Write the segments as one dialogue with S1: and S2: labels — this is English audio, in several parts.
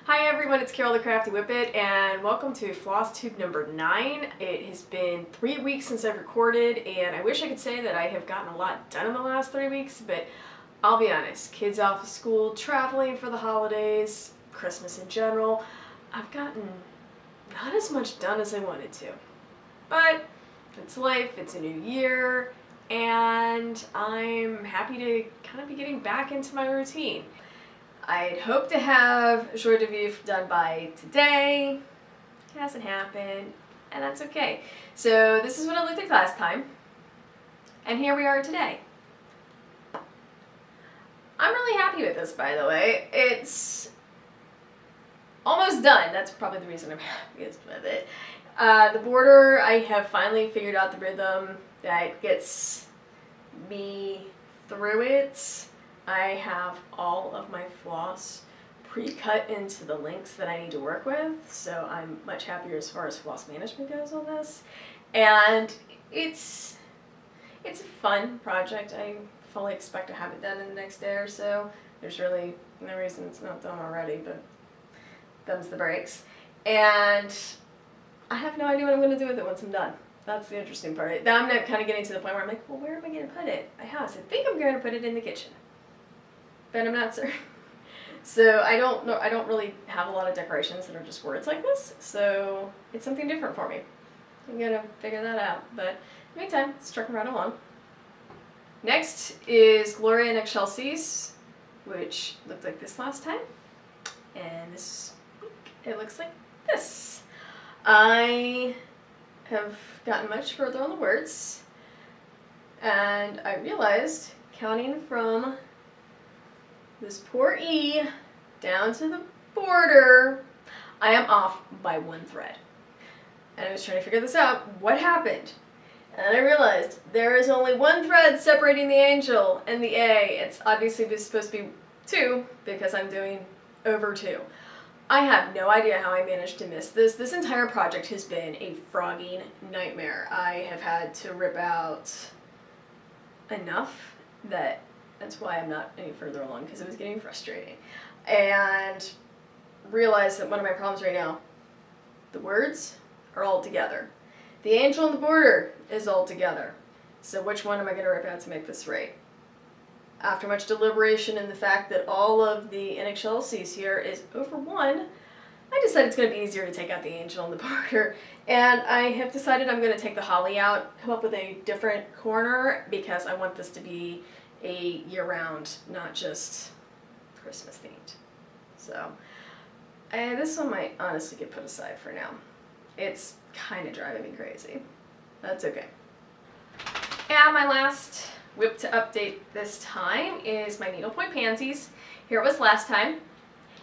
S1: Hi everyone, it's Carol the Crafty Whippet, and welcome to Flosstube number 9. It has been 3 weeks since I've recorded, and I wish I could say that I have gotten a lot done in the last 3 weeks, but I'll be honest, kids off of school, traveling for the holidays, Christmas in general, I've gotten not as much done as I wanted to. But it's life, it's a new year, and I'm happy to kind of be getting back into my routine. I'd hoped to have Joie de Vivre done by today. It hasn't happened, and that's okay. So this is what it looked like last time, and here we are today. I'm really happy with this, by the way. It's almost done. That's probably the reason I'm happiest with it. The border, I have finally figured out the rhythm that gets me through it. I have all of my floss pre-cut into the lengths that I need to work with, so I'm much happier as far as floss management goes on this. And it's a fun project. I fully expect to have it done in the next day or so. There's really no reason it's not done already, but them's the breaks. And I have no idea what I'm going to do with it once I'm done. That's the interesting part. Now I'm kind of getting to the point where I'm like, well, where am I going to put it? I think I'm going to put it in the kitchen, but I'm not certain. So I don't know. I don't really have a lot of decorations that are just words like this. So it's something different for me. I'm gonna figure that out. But in the meantime, let's truck right along. Next is Gloria and Excelsis, which looked like this last time, and this week it looks like this. I have gotten much further on the words, and I realized, counting from this poor E down to the border, I am off by one thread. And I was trying to figure this out. What happened? And then I realized there is only one thread separating the angel and the A. It's obviously supposed to be 2 because I'm doing over 2. I have no idea how I managed to miss this. This entire project has been a frogging nightmare. I have had to rip out enough that's why I'm not any further along, because it was getting frustrating. And realized that one of my problems right now, the words are all together. The angel and the border is all together. So which one am I going to rip out to make this right? After much deliberation and the fact that all of the inexcelsis here is over 1, I decided it's going to be easier to take out the angel and the border. And I have decided I'm going to take the holly out, come up with a different corner, because I want this to be a year-round, not just Christmas themed. So this one might honestly get put aside for now. It's kind of driving me crazy. That's okay. And my last whip to update this time is my needlepoint pansies. Here it was last time,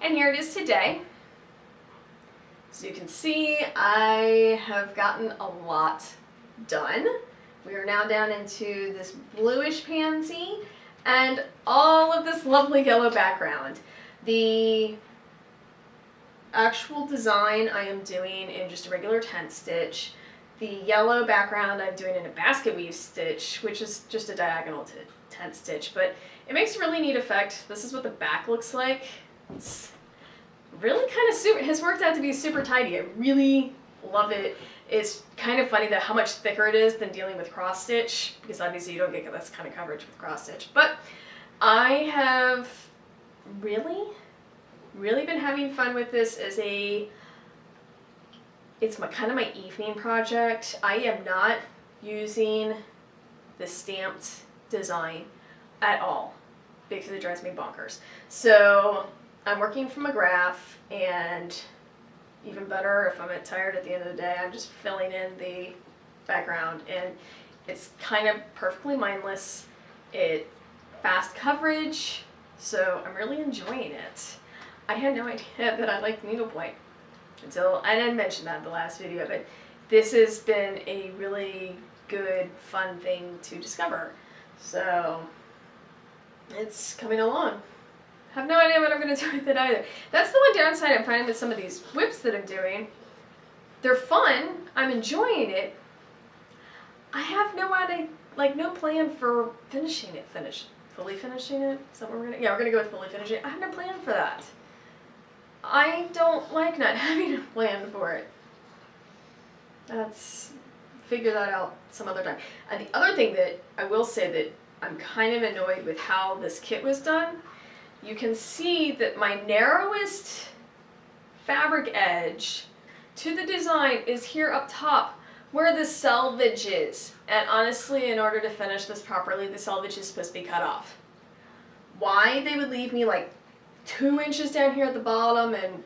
S1: and here it is today. So you can see I have gotten a lot done. We are now down into this bluish pansy and all of this lovely yellow background. The actual design I am doing in just a regular tent stitch. The yellow background I'm doing in a basket weave stitch, which is just a diagonal tent stitch, but it makes a really neat effect. This is what the back looks like. It's really kind of super, has worked out to be super tidy. I really love it. It's kind of funny that how much thicker it is than dealing with cross stitch, because obviously you don't get this kind of coverage with cross stitch. But I have really been having fun with this as it's kind of my evening project. I am not using the stamped design at all because it drives me bonkers. So I'm working from a graph, and even better, if I'm tired at the end of the day, I'm just filling in the background, and it's kind of perfectly mindless. It's fast coverage, so I'm really enjoying it. I had no idea that I liked needlepoint until I didn't mention that in the last video, but this has been a really good, fun thing to discover. So it's coming along. I have no idea what I'm going to do with it either. That's the one downside I'm finding with some of these whips that I'm doing. They're fun. I'm enjoying it. I have no idea, no plan for finishing it. Fully finishing it? Is that what we're going to? Yeah, we're going to go with fully finishing it. I have no plan for that. I don't like not having a plan for it. Figure that out some other time. And the other thing that I will say that I'm kind of annoyed with how this kit was done, you can see that my narrowest fabric edge to the design is here up top where the selvage is. And honestly, in order to finish this properly, the selvage is supposed to be cut off. Why they would leave me like 2 inches down here at the bottom and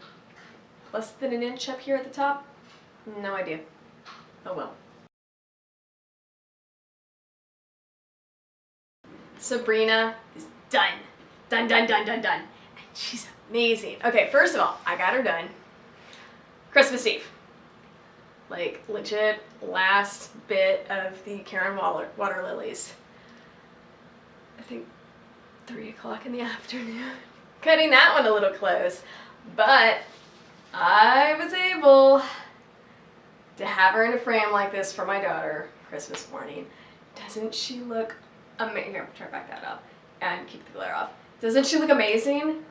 S1: less than an inch up here at the top? No idea. Oh well. Sabrina is done. Done, done, done, done, done. And she's amazing. Okay, first of all, I got her done Christmas Eve. Like, legit last bit of the Karen water lilies. I think 3 o'clock in the afternoon. Cutting that one a little close. But I was able to have her in a frame like this for my daughter Christmas morning. Doesn't she look amazing? Here, try to back that up and keep the glare off. Doesn't she look amazing?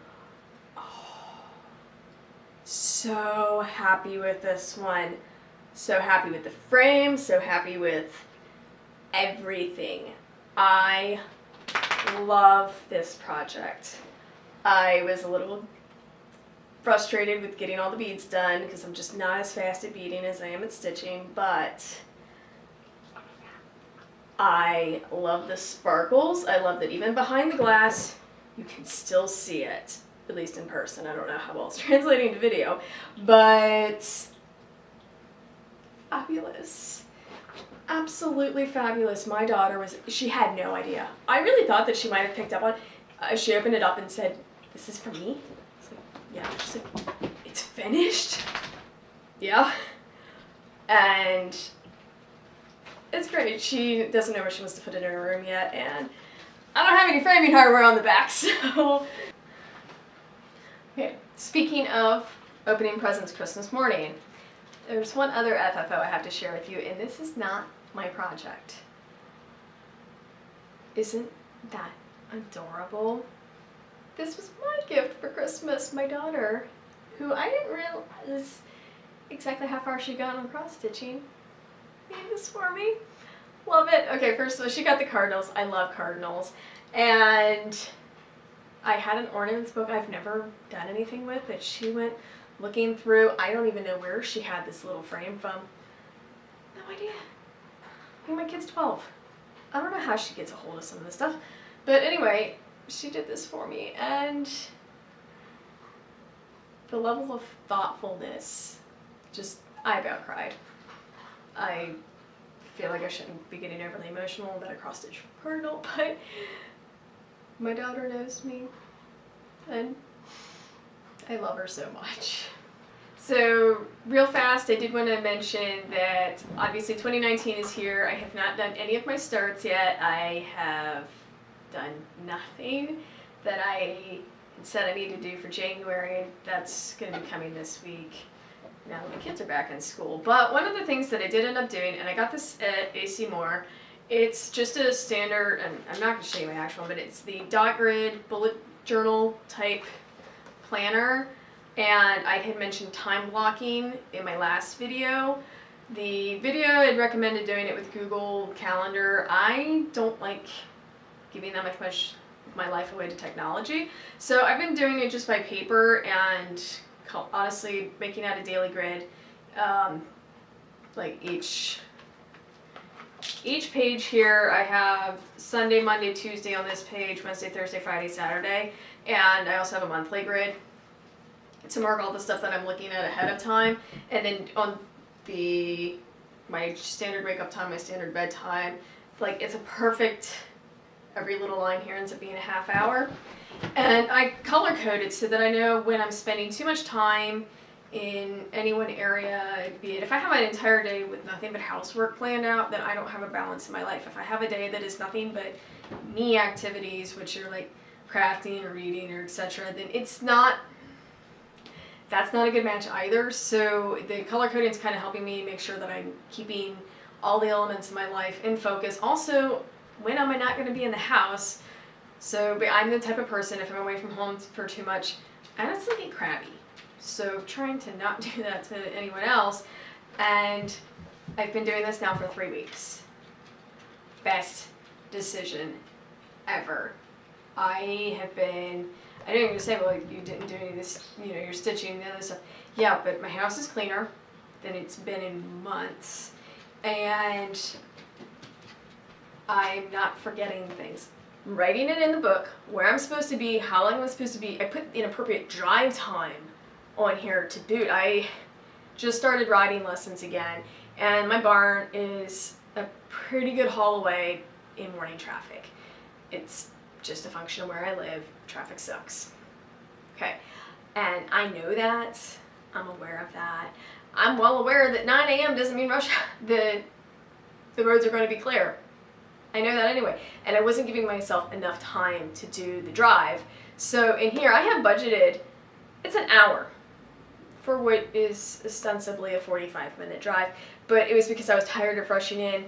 S1: Oh, so happy with this one. So happy with the frame, so happy with everything. I love this project. I was a little frustrated with getting all the beads done because I'm just not as fast at beading as I am at stitching, but I love the sparkles. I love that even behind the glass, you can still see it, at least in person. I don't know how well it's translating to video, but fabulous. Absolutely fabulous. My daughter she had no idea. I really thought that she might have picked up on, she opened it up and said, "This is for me?" I was like, yeah. She's like, "It's finished?" Yeah. And it's great. She doesn't know where she wants to put it in her room yet, and I don't have any framing hardware on the back, so. Okay, speaking of opening presents Christmas morning, there's one other FFO I have to share with you, and this is not my project. Isn't that adorable? This was my gift for Christmas. My daughter, who I didn't realize exactly how far she got on cross stitching, made this for me. Love it. Okay, first of all, she got the cardinals. I love cardinals. And I had an ornaments book I've never done anything with that she went looking through. I don't even know where she had this little frame from. No idea. I think my kid's 12. I don't know how she gets a hold of some of this stuff. But anyway, she did this for me, and the level of thoughtfulness, just, I about cried. I feel like I shouldn't be getting overly emotional about a cross-stitch cardinal, but my daughter knows me, and I love her so much. So, real fast, I did want to mention that obviously 2019 is here. I have not done any of my starts yet. I have done nothing that I said I need to do for January. That's going to be coming this week now that the kids are back in school. But one of the things that I did end up doing, and I got this at AC Moore, it's just a standard, and I'm not going to show you my actual one, but it's the dot grid bullet journal type planner. And I had mentioned time blocking in my last video. The video had recommended doing it with Google Calendar. I don't like giving that much of my life away to technology. So I've been doing it just by paper and honestly making out a daily grid. Like each page here, I have Sunday, Monday, Tuesday on this page, Wednesday, Thursday, Friday, Saturday, and I also have a monthly grid to mark all the stuff that I'm looking at ahead of time. And then on my standard wake up time, my standard bedtime, like it's a perfect, every little line here ends up being a half hour. And I color code it so that I know when I'm spending too much time in any one area, be it if I have an entire day with nothing but housework planned out, then I don't have a balance in my life. If I have a day that is nothing but me activities, which are like crafting or reading or etc., then that's not a good match either. So the color coding is kind of helping me make sure that I'm keeping all the elements of my life in focus. Also, when am I not going to be in the house? So I'm the type of person, if I'm away from home for too much, I honestly get crabby. So trying to not do that to anyone else. And I've been doing this now for 3 weeks. Best decision ever. I didn't even say, well, you didn't do any of this, you know, you're stitching and the other stuff. Yeah, but my house is cleaner than it's been in months. And I'm not forgetting things. I'm writing it in the book, where I'm supposed to be, how long I'm supposed to be. I put the inappropriate drive time on here to boot. I just started riding lessons again, and my barn is a pretty good haul away in morning traffic. It's just a function of where I live. Traffic sucks. Okay, and I know that. I'm aware of that. I'm well aware that 9 a.m. doesn't mean the roads are going to be clear. I know that anyway. And I wasn't giving myself enough time to do the drive. So in here, I have budgeted, it's an hour for what is ostensibly a 45-minute drive. But it was because I was tired of rushing in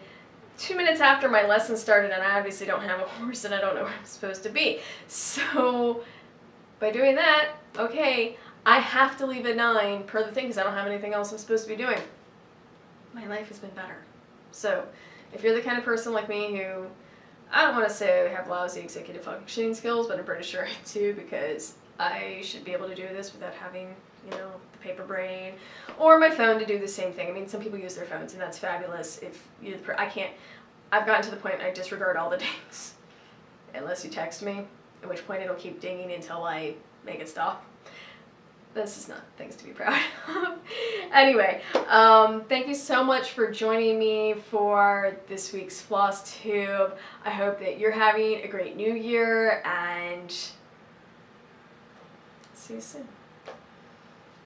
S1: 2 minutes after my lesson started, and I obviously don't have a horse and I don't know where I'm supposed to be. So by doing that, okay, I have to leave at 9 per the thing because I don't have anything else I'm supposed to be doing. My life has been better. So if you're the kind of person like me who, I don't want to say I have lousy executive functioning skills, but I'm pretty sure I do, because I should be able to do this without having, you know, the paper brain or my phone to do the same thing. I mean, some people use their phones and that's fabulous. If you, I can't, I've gotten to the point I disregard all the dings unless you text me, at which point it'll keep dinging until I make it stop. This is not things to be proud of. Anyway, thank you so much for joining me for this week's Flosstube. I hope that you're having a great new year, and see you soon.